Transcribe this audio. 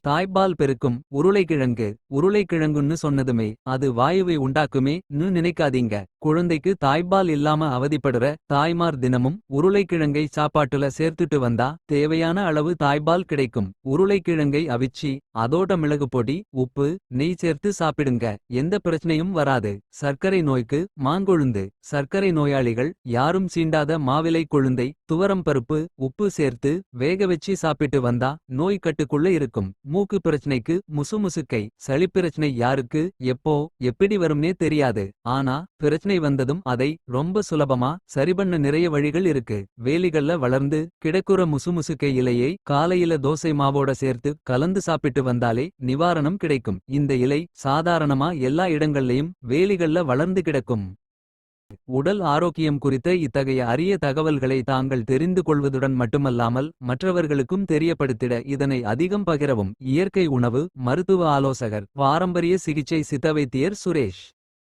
தாய்ப்பால் பெருக்கும் உருளைக்கிழங்கு. உருளைக்கிழங்குன்னு சொன்னதுமே அது வாயுவை உண்டாக்குமே நினைக்காதீங்க. குழந்தைக்கு தாய்ப்பால் இல்லாம அவதிப்படுற தாய்மார் தினமும் உருளைக்கிழங்கை சாப்பாட்டுல சேர்த்துட்டு வந்தா தேவையான அளவு தாய்ப்பால் கிடைக்கும். உருளைக்கிழங்கை அவிச்சி அதோட மிளகு பொடி உப்பு நெய் சேர்த்து சாப்பிடுங்க. எந்த பிரச்சனையும் வராது. சர்க்கரை நோய்க்கு மாங்கொழுந்து. சர்க்கரை நோயாளிகள் யாரும் சீண்டாத மாவிலை கொழுந்தை துவரம் பருப்பு உப்பு சேர்த்து வேக வச்சு சாப்பிட்டு வந்தா நோய் கட்டுக்குள்ள இருக்கும். மூக்கு பிரச்சனைக்கு முசுமுசுக்கை. சளி பிரச்சனை யாருக்கு எப்போ எப்படி வரும்னே தெரியாது. ஆனா பிரச்சனை வந்ததும் அதை ரொம்ப சுலபமா சரிபண்ண நிறைய வழிகள் இருக்கு. வேலிகள்ல வளர்ந்து கிடக்குற முசுமுசுக்கை இலையை காலையில தோசை மாவோட சேர்த்து கலந்து சாப்பிட்டு வந்தாலே நிவாரணம் கிடைக்கும். இந்த இலை சாதாரணமா எல்லா இடங்கள்லயும் வேலிகள்ல வளர்ந்து கிடக்கும். உடல் ஆரோக்கியம் குறித்த இத்தகைய அரிய தகவல்களை தாங்கள் தெரிந்து கொள்வதுடன் மட்டுமல்லாமல் மற்றவர்களுக்கும் தெரியப்படுத்திட இதனை அதிகம் பகிரவும். இயற்கை உணவு மருத்துவ ஆலோசகர் பாரம்பரிய சிகிச்சை சித்தவைத்தியர் சுரேஷ்.